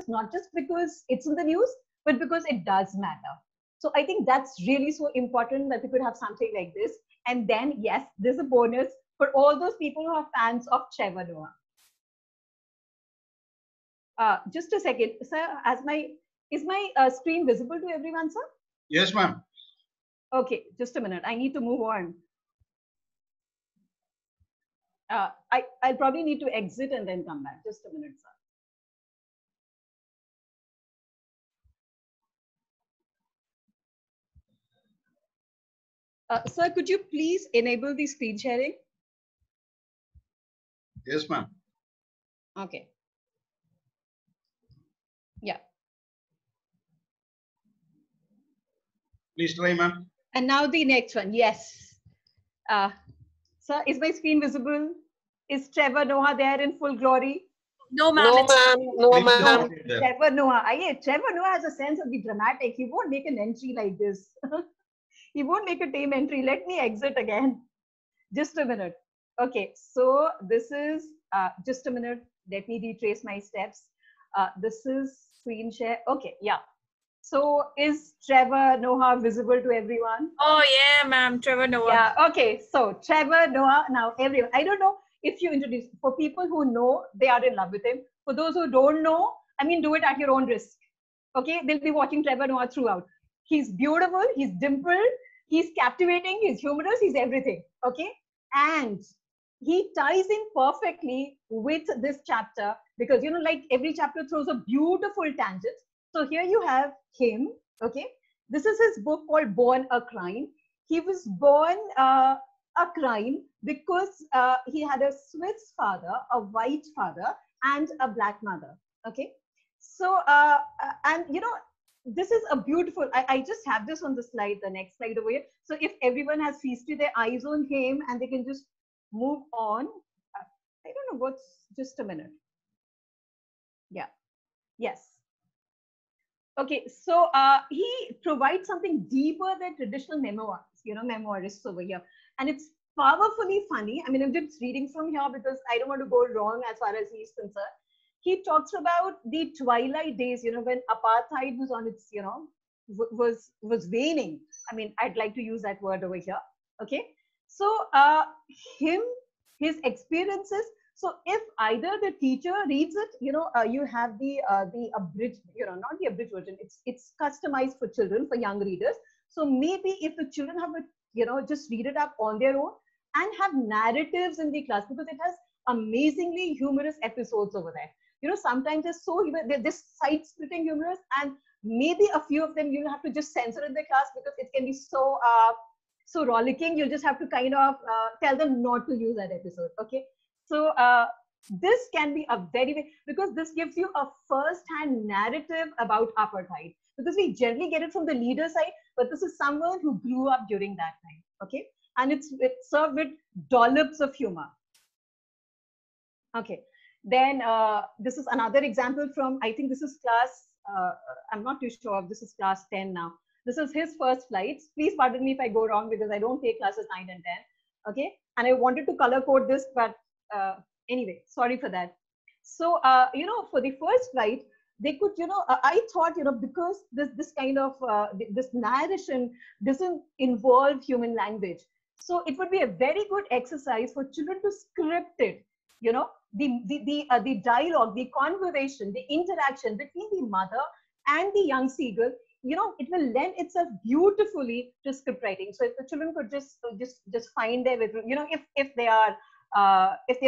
not just because it's in the news, but because it does matter. So I think that's really so important that we could have something like this. And then, yes, there's a bonus for all those people who are fans of Trevor Noah. Just a second, sir. Is my screen visible to everyone, sir? Yes, ma'am. Okay, just a minute. I need to move on. I'll probably need to exit and then come back. Just a minute, sir. Sir, could you please enable the screen sharing? Yes, ma'am. Okay. Yeah. Please try, ma'am. And now the next one. Yes. Sir, is my screen visible? Is Trevor Noah there in full glory? No, ma'am. No, ma'am. No, Please do ma'am. not hit there. Trevor Noah. Trevor Noah has a sense of the dramatic. He won't make an entry like this. He won't make a team entry. Let me exit again. Just a minute. Okay, so this is, just a minute. Let me retrace my steps. This is screen share. Okay, yeah. So is Trevor Noah visible to everyone? Oh, yeah, ma'am. Trevor Noah. Yeah, okay. So Trevor Noah, now everyone. I don't know if you introduce, for people who know, they are in love with him. For those who don't know, I mean, do it at your own risk. Okay, they'll be watching Trevor Noah throughout. He's beautiful, he's dimpled, he's captivating, he's humorous, he's everything. Okay, and he ties in perfectly with this chapter because, you know, like every chapter throws a beautiful tangent. So here you have him. Okay, this is his book called Born a Crime. He was born a crime because he had a Swiss father, a white father, and a black mother. Okay, so and you know, this is a beautiful, I just have this on the slide, the next slide over here. So if everyone has feasted their eyes on him and they can just move on. I don't know what's, just a minute. Yeah, yes. Okay, so he provides something deeper than traditional memoirs, you know, memoirists over here. And it's powerfully funny. I mean, I'm just reading from here because I don't want to go wrong as far as he's concerned. He talks about the twilight days, you know, when apartheid was on its, you know, was waning. I mean, I'd like to use that word over here. Okay, so him, his experiences. So if either the teacher reads it, you know, you have the abridged, you know, not the abridged version. It's customized for children, for young readers. So maybe if the children have a, you know, just read it up on their own and have narratives in the class, because it has amazingly humorous episodes over there. You know, sometimes they're just side-splitting humorous, and maybe a few of them you'll have to just censor in the class because it can be so so rollicking. You'll just have to kind of tell them not to use that episode. Okay. So this can be a very, because this gives you a first-hand narrative about apartheid. Because we generally get it from the leader side, but this is someone who grew up during that time. Okay, and it's served with dollops of humor. Okay, then this is another example from, I think this is class. I'm not too sure if this is class 10 now. This is his first flights. Please pardon me if I go wrong because I don't take classes 9 and 10. Okay, and I wanted to color code this, but anyway, sorry for that. So, you know, for the first flight, they could, you know, I thought, you know, because this kind of, this narration doesn't involve human language. So it would be a very good exercise for children to script it, you know, the dialogue, the conversation, the interaction between the mother and the young seagull. You know, it will lend itself beautifully to script writing. So if the children could just find their way, you know, if they are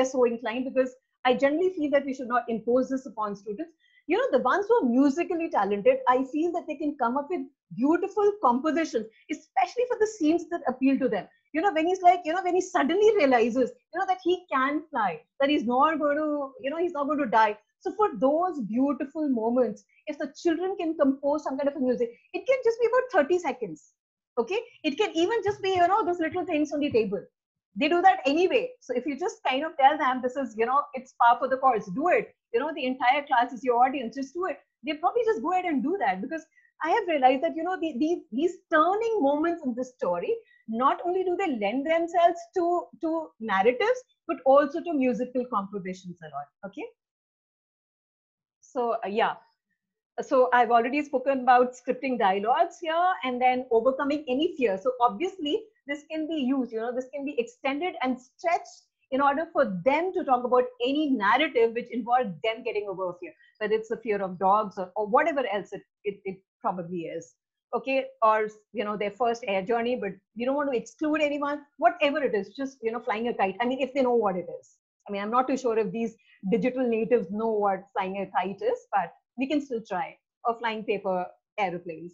so inclined, because I generally feel that we should not impose this upon students. You know, the ones who are musically talented, I feel that they can come up with beautiful compositions, especially for the scenes that appeal to them. You know, when he's like, you know, when he suddenly realizes, you know, that he can fly, that he's not going to, you know, he's not going to die. So for those beautiful moments, if the children can compose some kind of a music, it can just be about 30 seconds. Okay, it can even just be, you know, those little things on the table. They do that anyway. So if you just kind of tell them this is, you know, it's par for the course, do it. You know, the entire class is your audience, just do it. They probably just go ahead and do that, because I have realized that, you know, these turning moments in the story, not only do they lend themselves to narratives, but also to musical compositions a lot. Okay. So yeah. So I've already spoken about scripting dialogues here and then overcoming any fear. So obviously this can be used, this can be extended and stretched in order for them to talk about any narrative which involves them getting over fear, whether it's the fear of dogs or whatever else it probably is. Okay, or their first air journey, but you don't want to exclude anyone, whatever it is, just flying a kite. I mean, if they know what it is. I mean, I'm not too sure if these digital natives know what flying a kite is, but we can still try, or flying paper aeroplanes.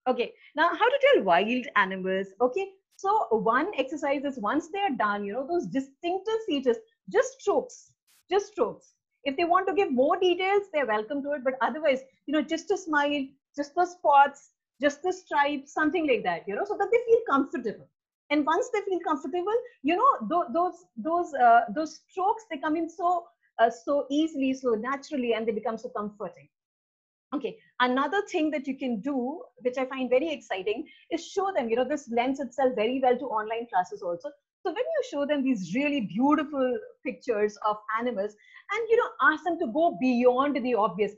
Okay, now how to tell wild animals. Okay, so one exercise is once they are done, those distinctive features, just strokes, just strokes. If they want to give more details, they're welcome to it, but otherwise, just a smile, just the spots, just the stripes, something like that, so that they feel comfortable. And once they feel comfortable, those strokes, they come in so easily, so naturally, and they become so comforting. Okay, another thing that you can do, which I find very exciting, is show them, this lends itself very well to online classes also. So when you show them these really beautiful pictures of animals and, ask them to go beyond the obvious,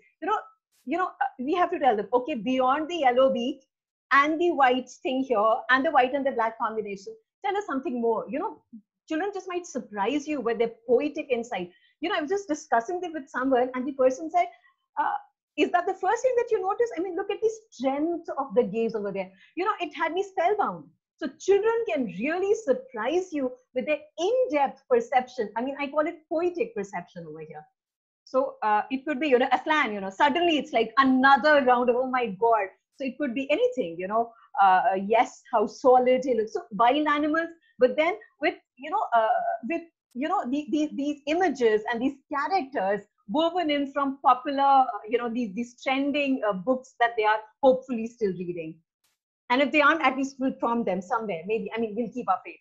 we have to tell them, okay, beyond the yellow beak and the white thing here and the white and the black combination, tell us something more. Children just might surprise you with their poetic insight. I was just discussing this with someone and the person said, is that the first thing that you notice? I mean, look at the strength of the gaze over there. It had me spellbound. So children can really surprise you with their in-depth perception. I mean, I call it poetic perception over here. So it could be, a slan, suddenly it's like another round of, oh my God. So it could be anything, yes, how solid he looks. So wild animals, but then with, these images and these characters woven in from popular, these trending books that they are hopefully still reading. And if they aren't, at least we'll prompt them somewhere. Maybe, I mean, we'll keep our faith.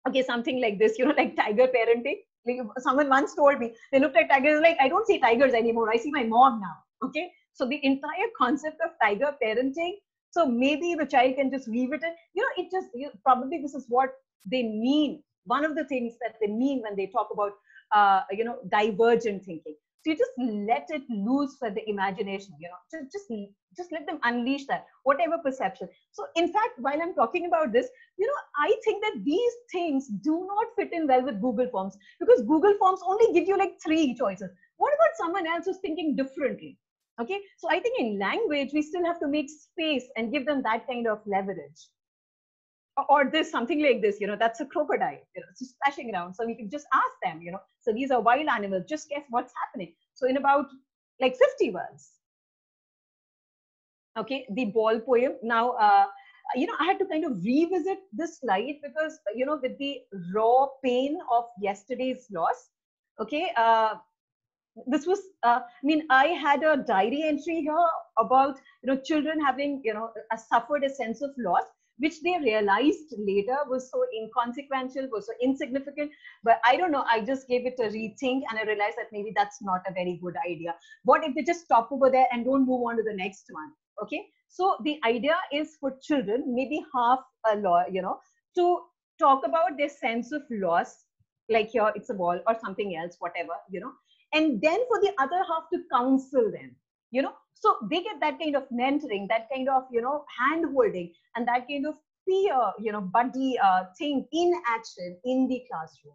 Okay, something like this, like tiger parenting. Like someone once told me, they looked at tigers like, I don't see tigers anymore. I see my mom now. Okay, so the entire concept of tiger parenting. So maybe the child can just leave it in, it just, probably this is what they mean. One of the things that they mean when they talk about divergent thinking. So you just let it loose for the imagination, just let them unleash that, whatever perception. So in fact, while I'm talking about this, I think that these things do not fit in well with Google Forms, because Google Forms only give you like 3 choices. What about someone else who's thinking differently? Okay, so I think in language, we still have to make space and give them that kind of leverage. Or there's something like this, that's a crocodile, just splashing around. So we can just ask them, so these are wild animals, just guess what's happening. So in about like 50 words. Okay, the ball poem. Now, I had to kind of revisit this slide because, with the raw pain of yesterday's loss, okay, this was, I mean, I had a diary entry here about, children having, suffered a sense of loss, which they realized later was so inconsequential, was so insignificant. But I don't know, I just gave it a rethink and I realized that maybe that's not a very good idea. What if they just stop over there and don't move on to the next one? Okay, so the idea is for children, maybe half a law, to talk about their sense of loss, like here it's a ball or something else, whatever, and then for the other half to counsel them, so they get that kind of mentoring, that kind of, hand holding, and that kind of peer, buddy thing in action in the classroom.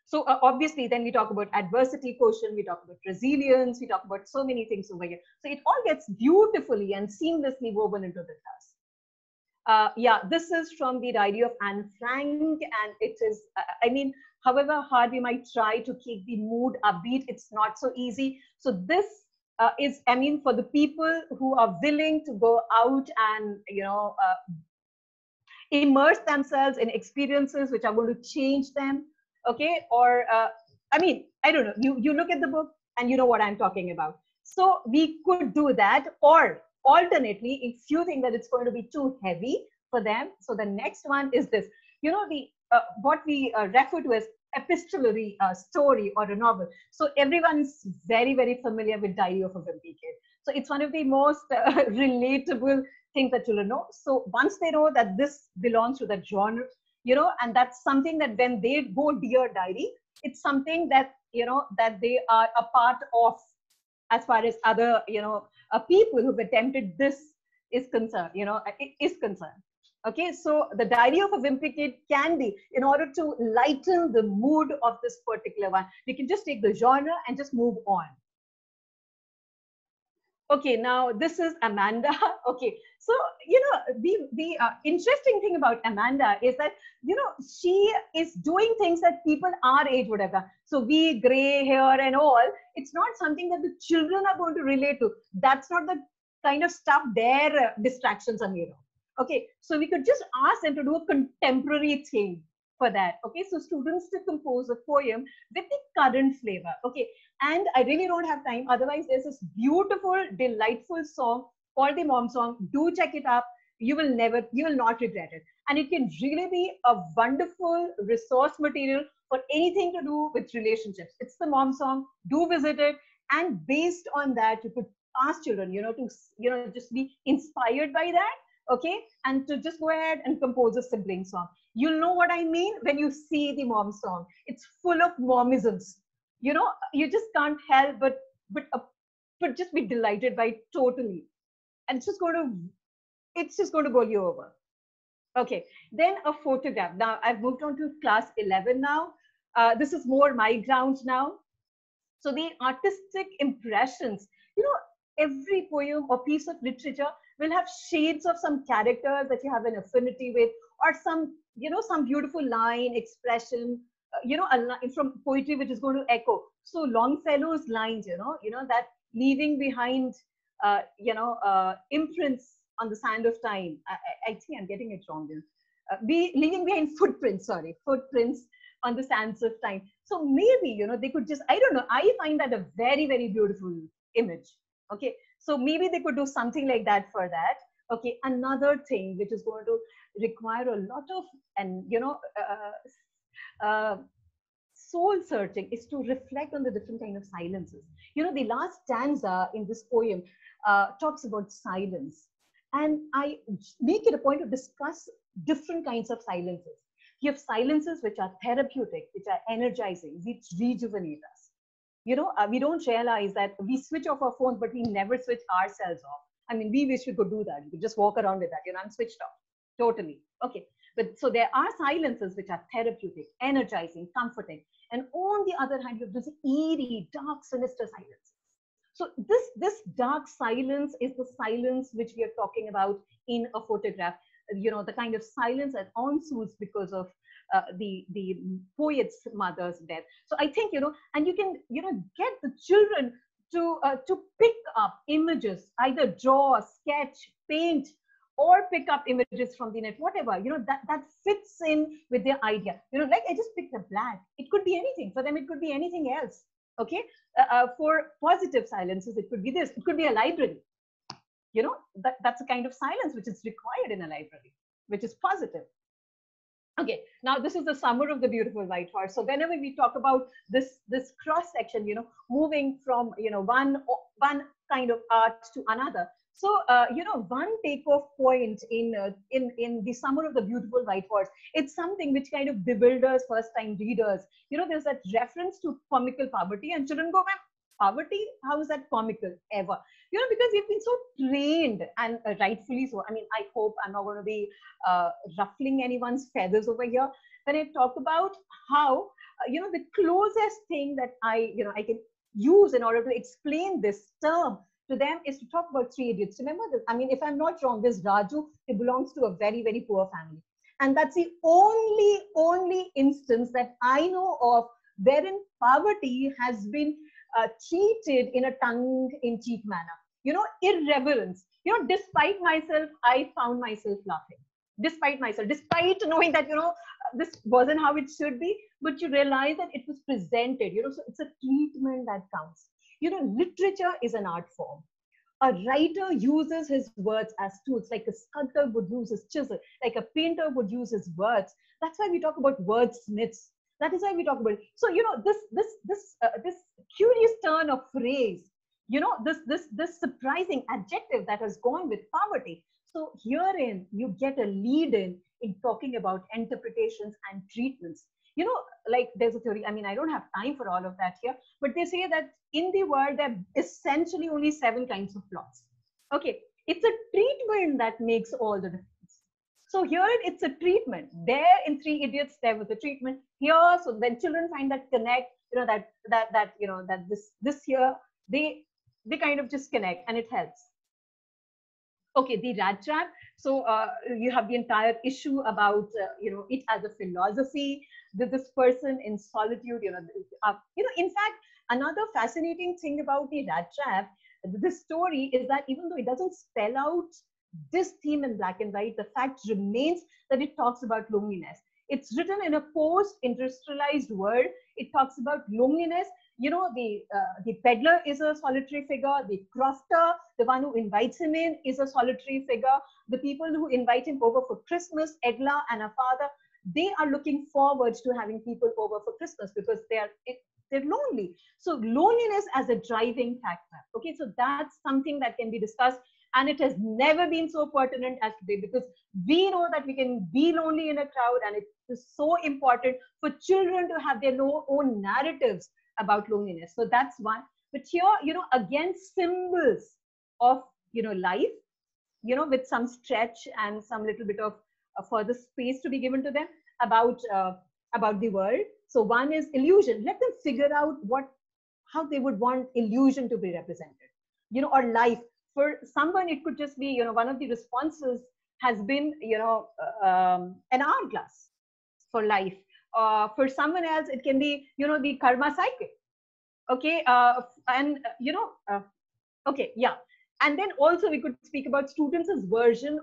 So obviously, then we talk about adversity quotient, we talk about resilience, we talk about so many things over here. So it all gets beautifully and seamlessly woven into the class. Yeah, this is from the diary of Anne Frank, and it is, I mean, however hard we might try to keep the mood upbeat, it's not so easy. So this is, I mean, for the people who are willing to go out and, immerse themselves in experiences which are going to change them. Okay, or I mean, I don't know, you look at the book and you know what I'm talking about. So we could do that, or alternately, if you think that it's going to be too heavy for them, so the next one is this, the what we refer to as epistolary story or a novel. So everyone's very, very familiar with Diary of a Wimpy Kid. So it's one of the most relatable things that children know. So once they know that this belongs to that genre, and that's something that when they go Dear Diary, it's something that, that they are a part of as far as other, people who've attempted this is concerned, is concerned. Okay, so the Diary of a Wimpy Kid can be, in order to lighten the mood of this particular one, we can just take the genre and just move on. Okay, now this is Amanda. Okay, so the interesting thing about Amanda is that she is doing things that people our age would have done. So we gray hair and all. It's not something that the children are going to relate to. That's not the kind of stuff their distractions are made of. Okay, so we could just ask them to do a contemporary thing for that. Okay, so students to compose a poem with the current flavor. Okay, and I really don't have time. Otherwise, there's this beautiful, delightful song called the Mom Song. Do check it up. You will not regret it. And it can really be a wonderful resource material for anything to do with relationships. It's the Mom Song. Do visit it. And based on that, you could ask children, to, just be inspired by that. Okay, and to just go ahead and compose a sibling song. You'll know what I mean when you see the Mom Song. It's full of momisms. You just can't help but just be delighted by it totally. And it's just going to bowl you over. Okay, then a photograph. Now I've moved on to class 11 now. This is more my ground now. So the artistic impressions, every poem or piece of literature will have shades of some characters that you have an affinity with, or some beautiful line, expression, a line from poetry which is going to echo. So Longfellow's lines, that leaving behind, imprints on the sand of time. I think I'm getting it wrong. Leaving behind footprints on the sands of time. So maybe, they could just, I don't know, I find that a very, very beautiful image. Okay, so maybe they could do something like that for that. Okay, another thing which is going to require a lot of, and soul searching, is to reflect on the different kind of silences. The last stanza in this poem talks about silence, and I make it a point to discuss different kinds of silences. You have silences which are therapeutic, which are energizing, which rejuvenate us. We don't realize that we switch off our phones, but we never switch ourselves off. I mean, we wish we could do that. We could just walk around with that. I'm switched off totally. Okay. But so there are silences which are therapeutic, energizing, comforting. And on the other hand, you have this eerie, dark, sinister silence. So this dark silence is the silence which we are talking about in a photograph. The kind of silence that ensues because of the poet's mother's death. So I think, and you can, get the children to pick up images, either draw, sketch, paint, or pick up images from the net, whatever, that fits in with their idea. Like I just picked a black. It could be anything. For them, it could be anything else. Okay. For positive silences, it could be this. It could be a library. That's a kind of silence which is required in a library, which is positive. Okay, now this is the summer of the beautiful white horse. So whenever we talk about this cross section, moving from one kind of art to another. So one takeoff point in the summer of the beautiful white horse, it's something which kind of bewilders first-time readers. There's that reference to comical poverty, and children go, "Ma'am, poverty? How is that comical ever?" Because we've been so trained, and rightfully so. I mean, I hope I'm not going to be ruffling anyone's feathers over here when I talk about how, the closest thing that I can use in order to explain this term to them is to talk about Three Idiots. Remember this? I mean, if I'm not wrong, this Raju, he belongs to a very, very poor family. And that's the only instance that I know of wherein poverty has been treated in a tongue-in-cheek manner. Irreverence. Despite myself, I found myself laughing. Despite knowing that, this wasn't how it should be, but you realize that it was presented, so it's a treatment that counts. Literature is an art form. A writer uses his words as tools, like a sculptor would use his chisel, like a painter would use his words. That's why we talk about wordsmiths. That is why we talk about it. So, this curious turn of phrase, this surprising adjective that has gone with poverty. So herein, you get a lead in talking about interpretations and treatments. you know, like there's a theory, I mean, I don't have time for all of that here, but they say that in the world, there are essentially only 7 kinds of plots. Okay, it's a treatment that makes all the difference. So here it's a treatment. There in Three Idiots, there was a treatment. Here, so when children find that connect, you know, that you know, that this here, they kind of just connect and it helps. Okay, the rat trap. So you have the entire issue about you know, it as a philosophy. This person in solitude, you know, in fact, another fascinating thing about the rat trap, this story, is that even though it doesn't spell out this theme in black and white, the fact remains that it talks about loneliness. It's written in a post-industrialized world. It talks about loneliness. You know, the peddler is a solitary figure. The crofter, the one who invites him in, is a solitary figure. The people who invite him over for Christmas, Edla and her father, they are looking forward to having people over for Christmas because they're lonely. So loneliness as a driving factor. Okay, so that's something that can be discussed. And it has never been so pertinent as today, because we know that we can be lonely in a crowd, and it is so important for children to have their own narratives about loneliness. So that's one. But here, you know, again, symbols of, you know, life, you know, with some stretch and some little bit of further space to be given to them about the world. So one is illusion. Let them figure out how they would want illusion to be represented, you know, or life. For someone, it could just be, you know, one of the responses has been, you know, an hourglass for life. For someone else, it can be, you know, the karma cycle. Okay, and you know, okay, yeah. And then also we could speak about students' version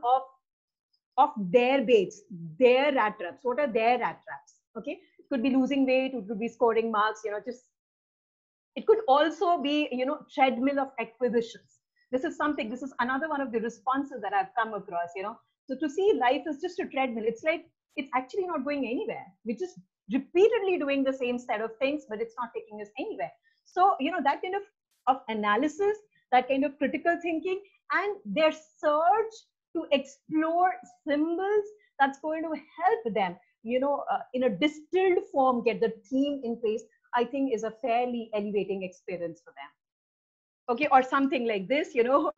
of their baits, their rat traps. What are their rat traps? Okay, it could be losing weight, it could be scoring marks, you know, just, it could also be, you know, treadmill of acquisitions. This is another one of the responses that I've come across, you know. So to see life as just a treadmill, it's like, it's actually not going anywhere. We're just repeatedly doing the same set of things, but it's not taking us anywhere. So, you know, that kind of analysis, that kind of critical thinking, and their search to explore symbols that's going to help them, you know, in a distilled form, get the theme in place, I think is a fairly elevating experience for them. Okay, or something like this, you know,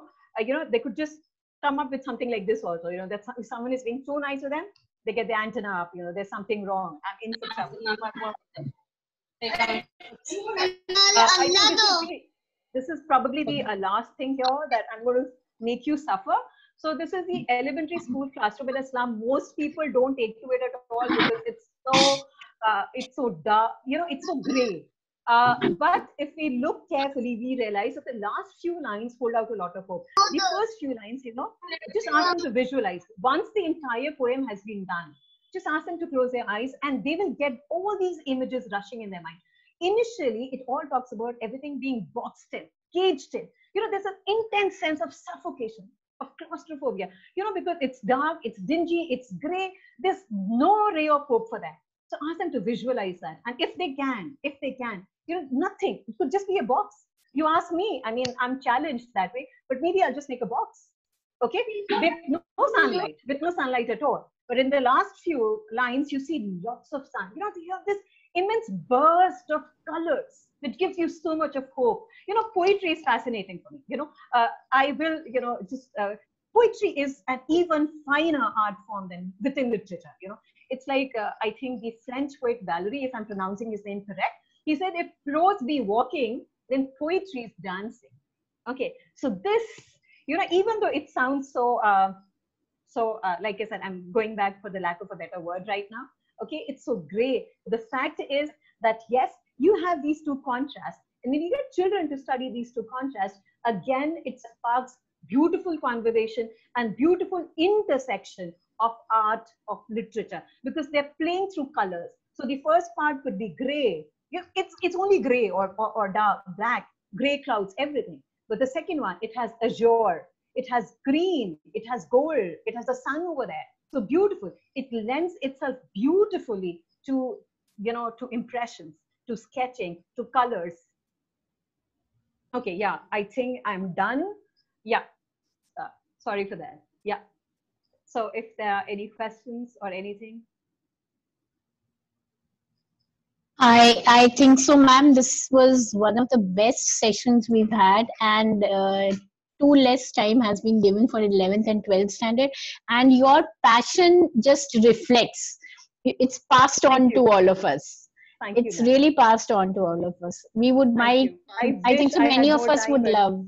they could just come up with something like this also, you know, that if someone is being too nice to them, they get the antenna up, you know, there's something wrong, I'm in for trouble. I think this is probably the last thing here that I'm going to make you suffer. So this is the elementary school classroom in Islam. Most people don't take to it at all because it's so dark, you know, it's so gray. But if we look carefully, we realize that the last few lines hold out a lot of hope. The first few lines, you know, just ask them to visualize. Once the entire poem has been done, just ask them to close their eyes and they will get all these images rushing in their mind. Initially, it all talks about everything being boxed in, caged in. You know, there's an intense sense of suffocation, of claustrophobia, you know, because it's dark, it's dingy, it's gray. There's no ray of hope for them. So ask them to visualize that. And if they can, you know, nothing. It could just be a box. You ask me, I mean, I'm challenged that way, but maybe I'll just make a box. Okay, with no sunlight at all. But in the last few lines, you see lots of sun. You know, you have this immense burst of colors which gives you so much of hope. You know, poetry is fascinating for me. You know, I will, you know, just poetry is an even finer art form than within literature. You know, it's like I think the French poet Valery, if I'm pronouncing his name correct, he said, "If prose be walking, then poetry is dancing." Okay, so this, you know, even though it sounds so, like I said, I'm going back for the lack of a better word right now. Okay, it's so gray. The fact is that yes, you have these two contrasts, and when you get children to study these two contrasts, again, it sparks beautiful conversation and beautiful intersection of art, of literature, because they're playing through colors. So the first part could be gray. It's only gray or dark, black, gray clouds, everything. But the second one, it has azure, it has green, it has gold, it has the sun over there. So beautiful. It lends itself beautifully to, you know, to impressions, to sketching, to colors. Okay, yeah, I think I'm done. Yeah, sorry for that. Yeah. So if there are any questions or anything. I think so, ma'am. This was one of the best sessions we've had, and too less time has been given for 11th and 12th standard. And your passion just reflects. It's passed on to all of us. Thank you, It's ma'am. really passed on to all of us. We would Thank might. you. I wish think so. I Many had of more us time, would but love.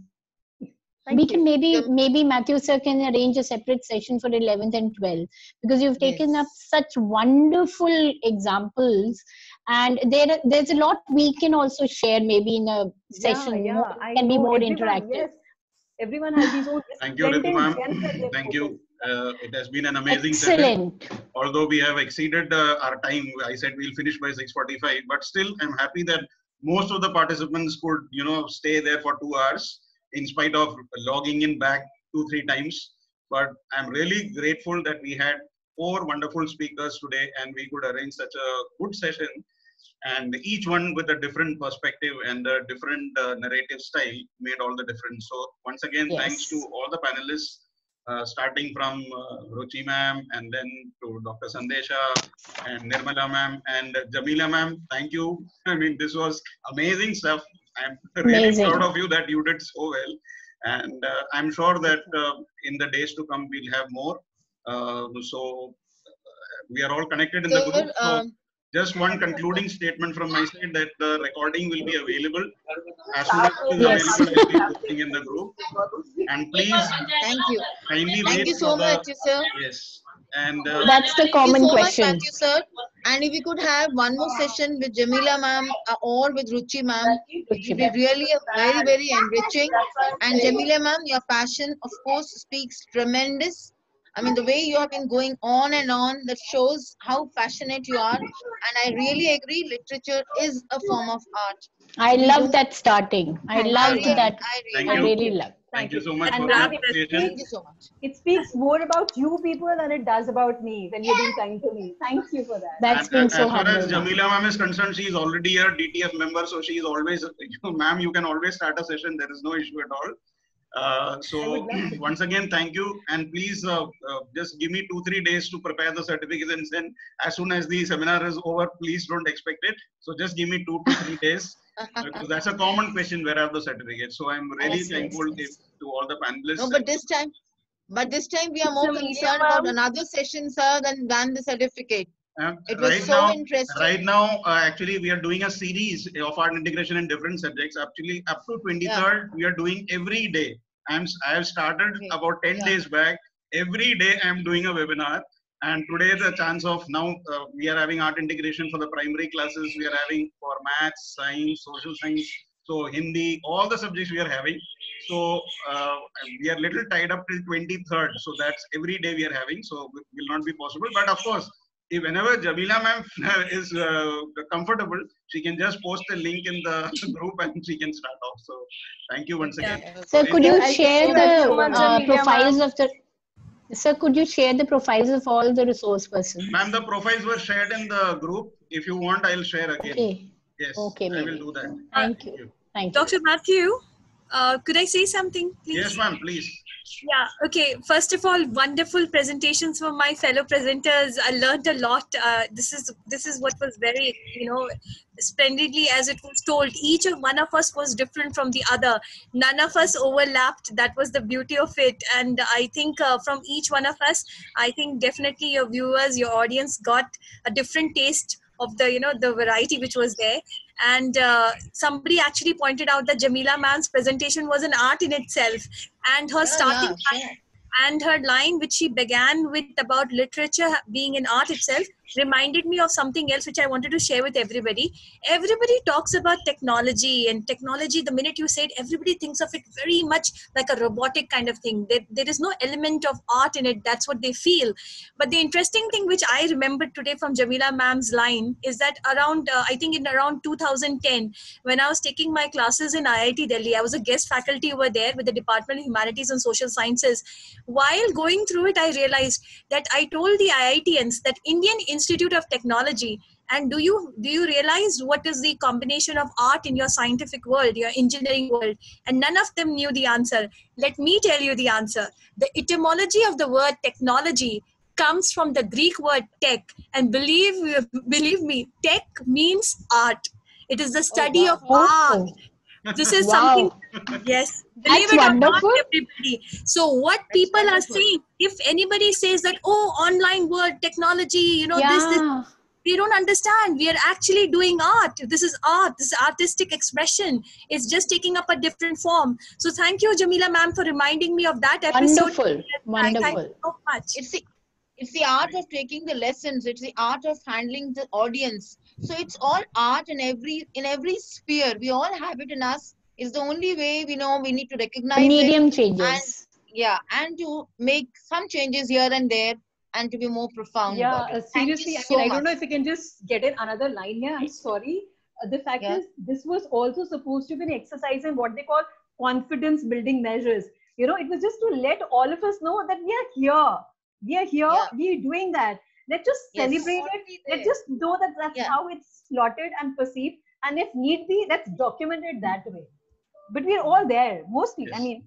thank We can you. maybe Matthew sir can arrange a separate session for 11th and 12th, because you've taken up Yes. such wonderful examples, and there's a lot we can also share maybe in a Yeah, session more, yeah, I can be know more everyone. interactive. Yes, everyone has these own Thank you, Ritu resplendent ma'am. gems that they've Thank spoken. you. It has been an amazing session. Excellent. Although we have exceeded our time, I said we'll finish by 6:45, but still I'm happy that most of the participants could, stay there for 2 hours in spite of logging in back 2-3 times. But I'm really grateful that we had 4 wonderful speakers today and we could arrange such a good session, and each one with a different perspective and a different narrative style made all the difference. So once again, thanks to Yes. all the panelists, starting from Ruchi ma'am and then to Dr. Sandesha and Nirmala ma'am and Jamila ma'am. Thank you. I mean, this was amazing stuff. I'm really proud Amazing. of you that you did so well. And I'm sure that in the days to come, we'll have more. So we are all connected in the Sir, group. So just one concluding statement from my side, that the recording will be available as soon as it is Yes. available. I'll be posting in the group, and please thank you. kindly Thank wait you for so the, much, sir. yes, and That's the Thank you common so much, question. Matthew, sir. And if we could have one more session with Jamila ma'am or with Ruchi ma'am, it Ruchi will be ma'am. really very, very enriching. And Jamila ma'am, your passion, of course, speaks tremendous. I mean, the way you have been going on and on, that shows how passionate you are. And I really agree, literature is a form of art. I We love don't. that starting. I Thank I you, loved really, ma'am. that. I thank I really you. love. really love. Thank you Thank so you. much And for And the wrap ma'am, this. appreciation. Thank you so much. it speaks more about you people than it does about me when you're being kind to me. Thank you for that. That's And been so as far as humble, ma'am. Jamila ma'am is concerned, she is already a DTF member, so she is always, ma'am, you can always start a session. There is no issue at all. I would So love to. once again, thank you, and please just give me 2-3 days to prepare the certificates, and then as soon as the seminar is over, please don't expect it. So just give me 2 to 3 days, because that's a common question, where are the certificates? So I'm really Yes, yes, thankful yes. to all the panelists. No, but this time we are more Social media, concerned about ma'am. another session, sir, than the certificate. It was Right so now, interesting. actually, we are doing a series of art integration in different subjects. Actually, up to Yeah. 23rd, we are doing every day. I have started Okay. about 10 Yeah. days back. Every day, I am doing a webinar. And today, the chance of now, we are having art integration for the primary classes. We are having for maths, science, social science, so Hindi, all the subjects we are having. So we are little tied up till 23rd. So that's every day we are having. So it will not be possible. But of course, if whenever Jamila ma'am is comfortable, she can just post a link in the group and she can start off. So thank you once Yeah. again. So could you I'll share take that the so much, Amelia, profiles ma'am. of the, sir, could you share the profiles of all the resource persons? Ma'am, the profiles were shared in the group. If you want, I'll share again. Okay. Yes, Okay, I will maybe. do that. Thank Thank you. you. Thank you. Dr. Matthew, could I say something, please? Yes, ma'am, please. Yeah, okay. First of all, wonderful presentations from my fellow presenters. I learned a lot. This is what was very, splendidly as it was told. Each of one of us was different from the other. None of us overlapped. That was the beauty of it. And I think from each one of us, I think definitely your viewers, your audience got a different taste of the variety which was there. And somebody actually pointed out that Jamila Man's presentation was an art in itself, and her starting Yeah, sure. and her line which she began with about literature being an art itself reminded me of something else which I wanted to share with everybody. Everybody talks about technology, and technology, the minute you say it, everybody thinks of it very much like a robotic kind of thing. There is no element of art in it. That's what they feel. But the interesting thing which I remembered today from Jamila ma'am's line is that around, I think in around 2010, when I was taking my classes in IIT Delhi, I was a guest faculty over there with the Department of Humanities and Social Sciences. While going through it, I realized that I told the IITians that Indian Institute of Technology, and do you realize what is the combination of art in your scientific world, your engineering world? And none of them knew the answer. Let me tell you the answer. The etymology of the word technology comes from the Greek word tech, and believe me, tech means art. It is the study wow. of art. Oh, This is wow. something, yes, believe That's it or not, wonderful. everybody. So what That's people are wonderful. saying, if anybody says that, oh, online world, technology, this, Yeah. we don't understand. We are actually doing art. This is art. This is artistic expression. It's just taking up a different form. So thank you, Jamila ma'am, for reminding me of that episode. Wonderful. Thank Wonderful. you so much. It's the art of taking the lessons. It's the art of handling the audience. So it's all art in every sphere. We all have it in us. It's the only way we know we need to The recognize it medium and changes. and to make some changes here and there and to be more profound Yeah, about it. Thank you seriously, I so mean, I don't know much. if we can just get in another line here. I'm sorry. The fact Yeah. is, this was also supposed to be an exercise in what they call confidence building measures. It was just to let all of us know that we are here. We are here. Yeah. We are doing that. Let's just Yes. celebrate it. Let's just know that that's Yeah. how it's slotted and perceived. And if need be, let's document it that way. But we're all there, mostly. I Yes. mean,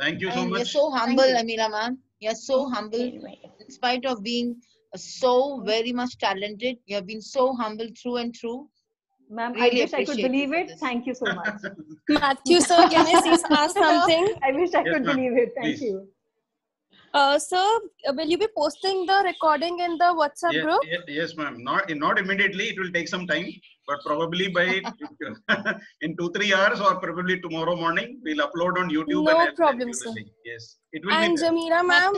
Thank you so And you're much. so humble, you. Amira ma'am. You're so humble. In spite of being so very much talented, you have been so humble through and through. Ma'am, I Really wish I could appreciate you believe for it. this. Thank you so much. Matthew, sir, can I ask something? I wish I Yes, could ma'am. believe it. Thank Please. you. Sir, will you be posting the recording in the WhatsApp group? Yes, ma'am. Not immediately. It will take some time, but probably by in 2-3 hours or probably tomorrow morning, we'll upload on YouTube. No and I'll problem, send you the sir. link. Yes, it will And be there. Jamila ma'am,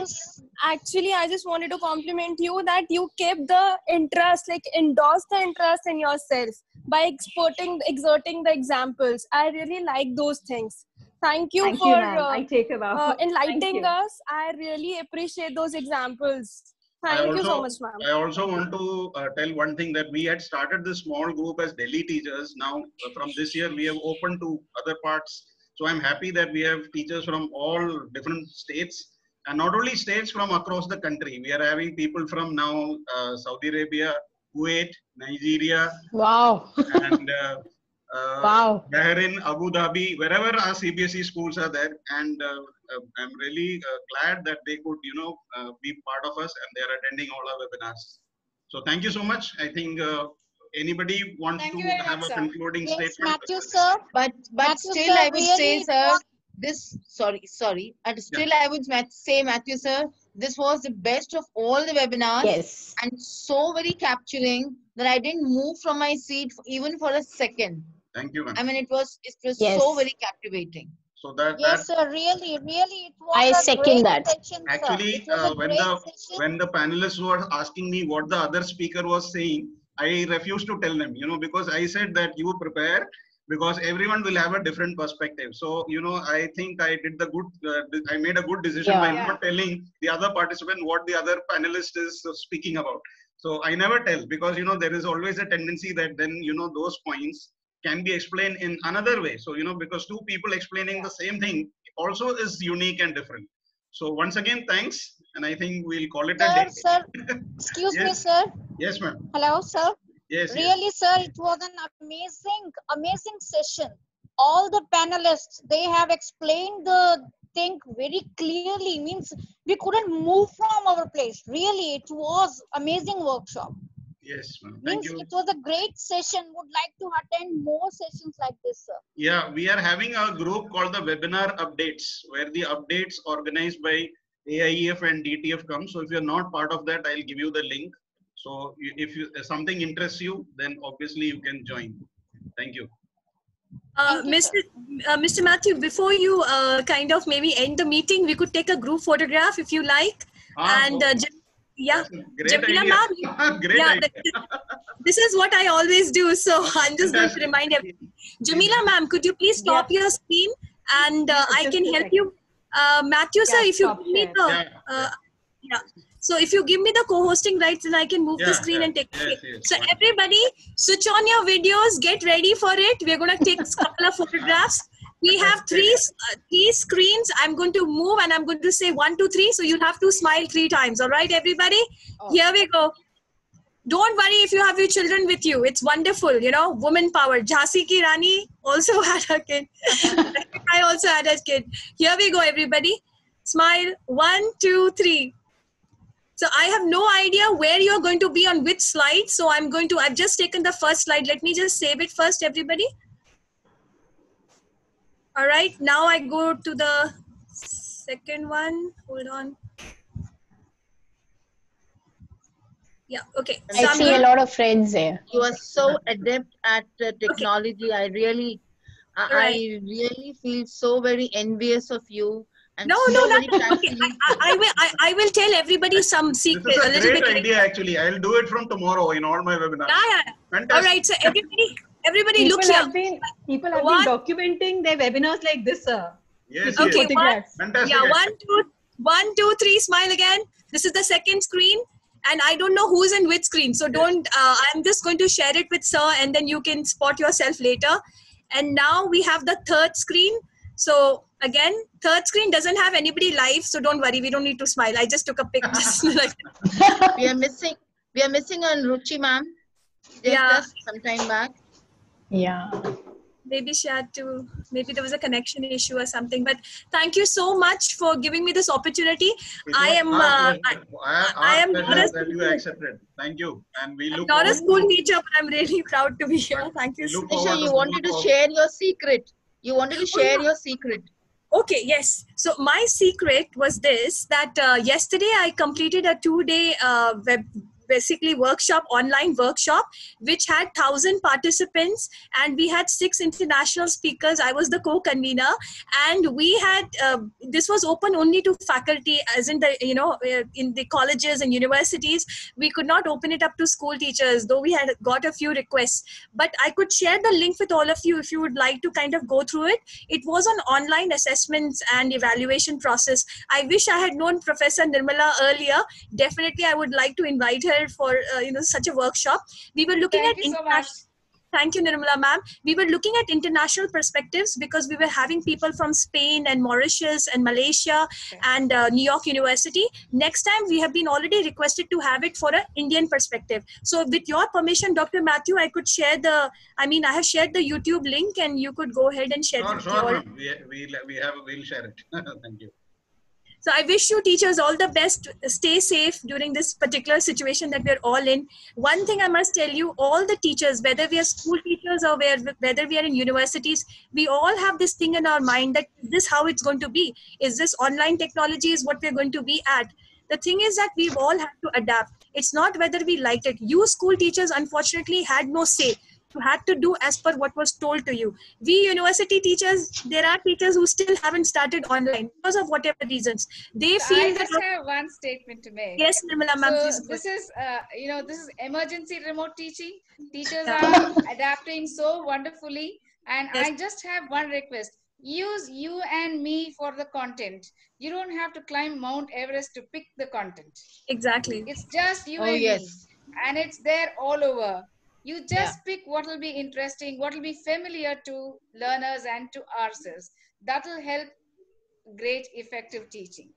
actually, I just wanted to compliment you that you kept the interest, like endorsed the interest in yourself by exerting the examples. I really like those things. Thank you Thank for you, ma'am. I take a vow. Thank enlightening you. us. I really appreciate those examples. I Thank you so also- much, ma'am. I also want to tell one thing, that we had started this small group as Delhi teachers. Now, from this year, we have opened to other parts. So I'm happy that we have teachers from all different states, and not only states, from across the country. We are having people from now Saudi Arabia, Kuwait, Nigeria, Wow. and Wow. Bahrain, Abu Dhabi, wherever our CBSE schools are there. And I'm really glad that they could, be part of us, and they are attending all our webinars. So thank you so much. I think anybody wants Thank to you very have much, a sir. concluding Yes, statement? Matthew, sir. But Matthew, still, sir, I would say, really sir, was- this sorry, and still I would say, Matthew, sir, this was the best of all the webinars. Yes. And so very capturing that I didn't move from my seat even for a second. Thank you, ma'am. I mean, it was Yes. so very captivating. So that Yes, sir. Really, it was I a second great that. session, sir. actually, It was a great session. when the panelists were asking me what the other speaker was saying, I refused to tell them, because I said that you prepare, because everyone will have a different perspective. So, I think I did I made a good decision by Yeah. not telling the other participant what the other panelist is speaking about. So I never tell, because, there is always a tendency that then, those points can be explained in another way. So, because two people explaining the same thing also is unique and different. So once again, thanks. And I think we'll call it a day. Sir, excuse me, Yes. sir. Yes, ma'am. Hello, sir. Yes, yes. Really, sir, it was an amazing session. All the panelists, they have explained the thing very clearly. Means we couldn't move from our place. Really, it was amazing workshop. Yes, ma'am. Thank Means you. it was a great session. Would like to attend more sessions like this, sir. Yeah, we are having a group called the Webinar Updates, where the updates organized by AIEF and DTF come. So if you're not part of that, I'll give you the link. So if something interests you, then obviously you can join. Thank you. Thank you, Mr. Matthew, before you kind of maybe end the meeting, we could take a group photograph if you like. And yeah, that's a great Jamila idea. ma'am, Great yeah, idea. this is what I always do. So I'm just going to Fantastic. remind everyone. Jamila ma'am, could you please stop your screen, and I Just can a help second. you. Matthew, sir, Yeah, if you stop give me share. the yeah. So if you give me the co-hosting rights, then I can move the screen and take it. Yes, So wonderful. everybody, switch on your videos, get ready for it. We're going to take a couple of photographs. We have three screens. I'm going to move and I'm going to say 1, 2, 3. So you'll have to smile 3 times. All right, everybody? Here we go. Don't worry if you have your children with you. It's wonderful, woman power. Jhansi Ki Rani also had a kid. I also had a kid. Here we go, everybody. Smile. 1, 2, 3. So I have no idea where you're going to be on which slide. So I've just taken the first slide. Let me just save it first, everybody. All right, now I go to the second one. Hold on. Yeah, okay. And So I I'm see a going, lot of friends there. You are so adept at okay, technology. I really, all right. I really feel so very envious of you and No, so very nothing. Okay, passionate. I will tell everybody some This secret is a a little great bit later. idea, actually. I'll do it from tomorrow in all my webinars. Yeah. All Fantastic. right, so everybody look People here. have been One, documenting their webinars like this, sir. Yes, Taking yes. okay, photographs. Fantastic. yeah, 1, 2, 3, smile again. This is the second screen. And I don't know who's in which screen. So don't, I'm just going to share it with sir and then you can spot yourself later. And now we have the third screen. So again, third screen doesn't have anybody live. So don't worry, we don't need to smile. I just took a pic just like We are missing on Ruchi ma'am. She just yeah, left some time back. Yeah. maybe she had to, maybe there was a connection issue or something. But thank you so much for giving me this opportunity. It I was am, our I pleasure. I Our am not pleasure a that you school, accepted. Thank you. And we I'm look not a forward school to, teacher, but I'm really proud to be here. but Thank you we so look much. Nisha, forward you to wanted to more. share your secret. You wanted to Oh, share yeah. your secret. Okay, yes. So my secret was this, that yesterday I completed a 2-day basically workshop, online workshop, which had 1,000 participants and we had 6 international speakers. I was the co-convener and we had, this was open only to faculty, as in the, in the colleges and universities. We could not open it up to school teachers, though we had got a few requests. But I could share the link with all of you if you would like to kind of go through it. It was an online assessments and evaluation process. I wish I had known Professor Nirmala earlier. Definitely, I would like to invite her for such a workshop. We were looking Thank at you so much. Thank you, Nirmala ma'am. We were looking at international perspectives because we were having people from Spain and Mauritius and Malaysia and New York University. Next time, we have been already requested to have it for an Indian perspective. So with your permission, Dr. Matthew, I could share I have shared the YouTube link and you could go ahead and share it with you Sure, all. ma'am. We'll share it. Thank you. So I wish you teachers all the best. Stay safe during this particular situation that we're all in. One thing I must tell you, all the teachers, whether we are school teachers or whether we are in universities, we all have this thing in our mind that this is how it's going to be. Is this online technology is what we're going to be at? The thing is that we've all had to adapt. It's not whether we liked it. You school teachers, unfortunately, had no say. You had to do as per what was told to you. We university teachers, there are teachers who still haven't started online because of whatever reasons. They So feel I that, just have one statement to make. yes, Nirmala ma'am, So please go. this is, this is emergency remote teaching. Teachers Yeah. are adapting so wonderfully. And Yes. I just have one request. Use you and me for the content. You don't have to climb Mount Everest to pick the content. Exactly. It's just you Oh, and yes. me. And it's there all over. You just pick what will be interesting, what will be familiar to learners and to ourselves. That will help great effective teaching.